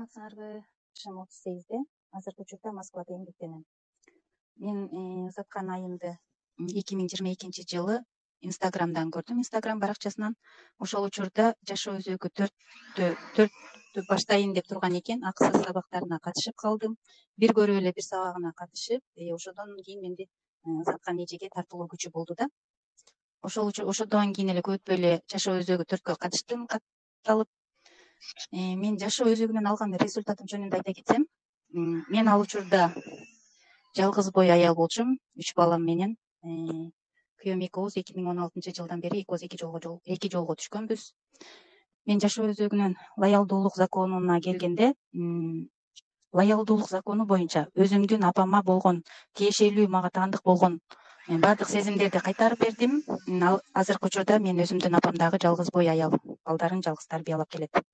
Саламатсыңарбы? Жашым 38-де. Азыркы учурда Москвада эмгектенем. Мен узаткан айымды 2022-жылы Инстаграмдан көрдүм, Инстаграм баракчасынан. Ошол учурда жашоо өзөгү 4 баштайын деп турган экен. Акысыз сабактарына катышып калдым. Бир көрүп эле бир сабагына катышып, ошодон кийин менде узаткан эжеге тартылуу күчү болду да. Ошодон кийин эле көп өтпөй эле жашоо өзөгү 4кө катыштым, катталып. Мен жашоо өзөгүнөн алган результатым жөнүндө айта кетсем, мен ал учурда жалгыз бой аял болчумун, 3 балам менен. Күйөөм экөөбүз 2016-жылдан бери эки жолго түшкөнбүз. Мен жашоо өзөгүнөн лоялдуулук законуна келгенде, лоялдуулук закону боюнча өзүмдүн апама болгон тиешелүү, мага таандык болгон баардык сезимдерди кайтарып бердим. Азыркы учурда мен өзүмдүн апам дагы жалгыз бой аял, балдарын жалгыз тарбиялап келет.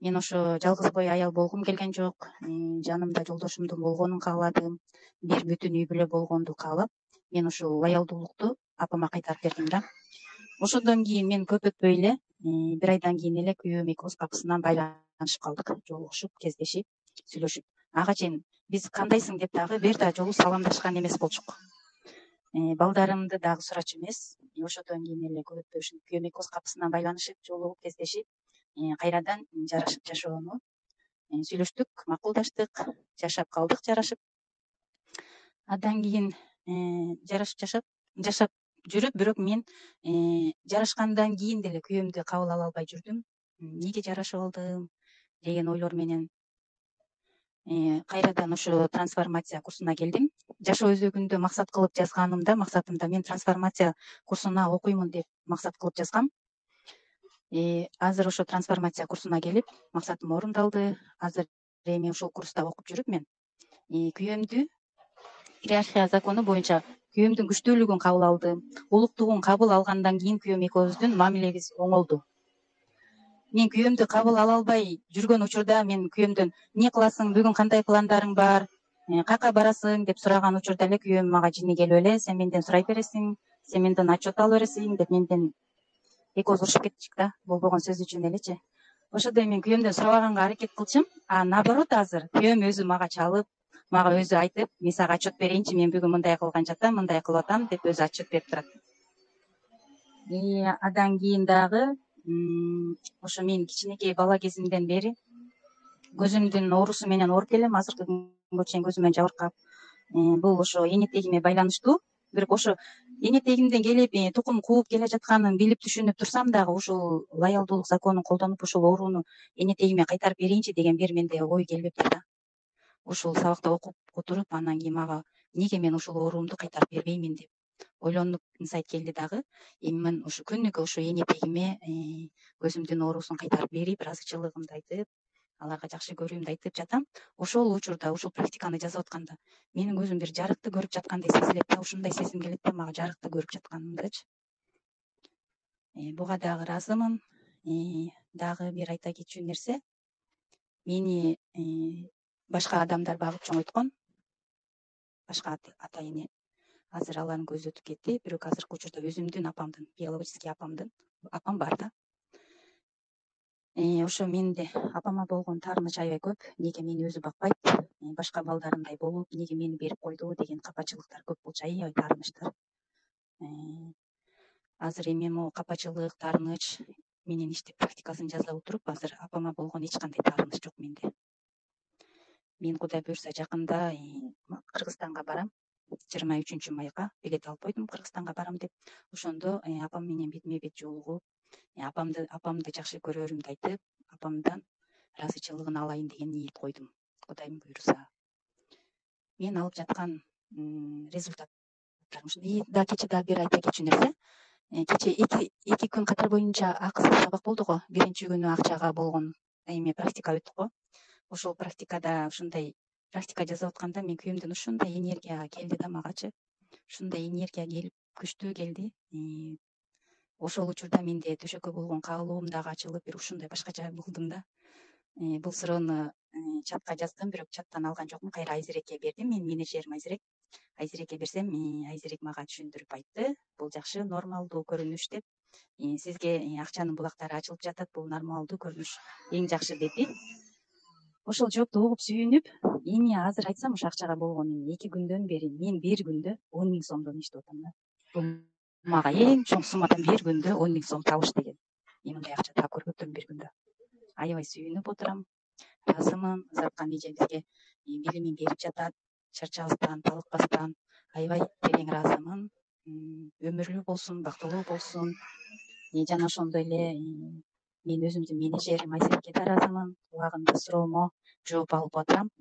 Мен ошо жалгыз бой аял болгум келген жок. Жанымда жолдошумдун болгонун кааладым. Бир бүтүн үй бүлө болгонду каалап, мен ушул лоялдуулукту апама кайтарып бердим да. Ошондон кийин мен көп өтпөй эле, бир айдан кийин эле күйөөм экөөбүз капысынан байланышып калдык, жолугушуп, кездешип, сүйлөшүп. Ага чейин биз кандайсың деп дагы бир да жолу саламдашкан эмес болчук. Балдарымды дагы сурачу эмес. Ошондон кийин эле көп өтпөй ушинтип күйөөм экөөбүз капысынан байланышып, жолугуп, кездешип, кайрадан жарашып жашоону сүйлөштүк, макулдаштык, жашап калдык жарашып. Андан кийин жарашып жашап жүрүп, бирок мен жарашкандан кийин деле күйөөмдү кабыл ала албай жүрдүм. Неге жарашып алдым деген ойлор менен кайрадан ошо трансформация курсуна келдим. Жашоо өзөгүндө максат кылып жазганымда, максатымда мен трансформация курсуна окуймун деп максат кылып жазгам. Азыр ошо трансформация курсуна келип, максатым орундалды. Азыр эми ошол курста окуп жүрүп мен күйөөмдү иерархия закону боюнча күйөөмдүн күчтүүлүгүн кабыл алдым. Улуктугун кабыл алгандан кийин күйөөм экөөбүздүн мамилебиз оңолду. Мен күйөөмдү кабыл ала албай жүргөн учурда мен күйөөмдөн эмне кыласың, бүгүн кандай пландарың бар, кака барасың деп сураган учурда эле күйөөм мага жини келип эле, сен менден сурай бересиң, сен менден отчет ала бересиң деп менден экөөбүз урушуп кеттик да, болбогон сөз үчүн элечи. Ошондой мен күйөөмдөн сурабаганга аракет кылчумун, а наоборот азыр күйөөм өзү мага чалып, мага өзү айтып, мен сага отчет берейинчи, мен бүгүн мындай кылган жатам, мындай кылып атам деп өзү отчет берип турат. Андан кийин дагы ошо мен кичинекей бала кезимден бери көзүмдүн оорусу менен ооруп келем. Азыркы күнгө чейин көзүмөн жабыркап. Бул ошо энетегиме байланыштуу. Бирок ошо энетегимден келип тукум кууп келе жатканын билип түшүнүп турсам дагы ушул лоялдуулук законун колдонуп ушул ооруну энетегиме кайтарып берейинчи деген бир менде ой келбептир да. Ушул сабакта окуп отуруп, андан кийин мага неге мен ушул оорумду кайтарып бербеймин деп ойлонуп инсайт келди дагы. Эми мен ушу күнүгө ушу энетегиме көзүмдүн оорусун кайтарып берип, ыраазычылыгымды айтып, аларга жакшы көрүүмдү айтып жатам. Ошол учурда, ушул практиканы жасап атканда менин көзүм бир жарыкты көрүп жаткандай сезилет да, ушундай сезим келет да мага, жарыкты көрүп жатканымдычы. Буга дагы ыраазымын. Дагы бир айта кетчү нерсе, мени башка адамдар багып чоңойткон, башка ата эне. Азыр алардын көзү өтүп кетти, бирок азыркы учурда өзүмдүн апамдын, биологический апам бар да. Ошо менде апама болгон таарыныч аябай көп. Неге мени өзү бакпайт, башка балдарындай болуп, неге мени берип койду деген капачылыктар көп болчу, аябай таарынычтар. Азыр эми могу капачылык, таарыныч менен иштеп практикасын жасап отуруп, азыр апама болгон эч кандай таарыныч жок менде. Мен Кудай буюрса жакында Кыргызстанга барам. 23-майга билет алып койдум, Кыргызстанга барам деп. Ошондо апам менен бетме бет жолугуп, апамды жакшы көрөрүмдү айтып, апамдан ыраазычылыгын алайын деген ниет койдум, Кудайым буюрса. Мен алып жаткан результаттарым ушундай. Кечээ дагы бир айта кетчү нерсе. Кечээ 2 күн катар боюнча акысыз сабак болду го. Биринчи күнү акчага болгон практика өттүк го. Ошол практикада ушундай практика жасап атканда мен күйөөмдөн ушундай энергия келди да магачы. Ушундай энергия келип, күчтүү келди. Ошол учурда менде төшөккө болгон каалоом дагы ачылып, бир ушундай башкача болдум да. Бул суроону чатка жаздым, бирок чаттан алган жокмун. Кайра Айзерекке бердим. Менин менеджерим Айзерекке берсем, Айзерек мага түшүндүрүп айтты. Бул жакшы, нормалдуу көрүнүш деп. Сизге акчанын булактары ачылып жатат, бул нормалдуу көрүнүш, эң жакшы деди. ошол жоопду угуп сүйүнүп, эми азыр айтсам ошо акчага болгон эми 2 күндөн бери мен бир күндө 10 000 сомдон иштеп атам да. Бул мага эң чоң суммадан бир күндө 10 000 сом табыш деген. Мен мындай акча таап көрбөптүрмүн бир күндө. Аябай сүйүнүп отурам. Ыраазымын Заркан эже бизге билимин берип жатат, чарчабастан, талыкпастан. Аябай терең ыраазымын. Өмүрлүү болсун, бактылуу болсун. Жана ошондой эле мен өзүмдүн менеджерим Айсереке да ыраазымын. Убагында суроомо жооп алып атам.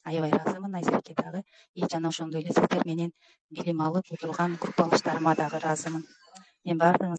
Аябай ыраазымын Айсереке дагы. Жана ошондой эле сиздер менен билим алып отурган группалаштарыма дагы ыраазымын. Мен баардыгыңыз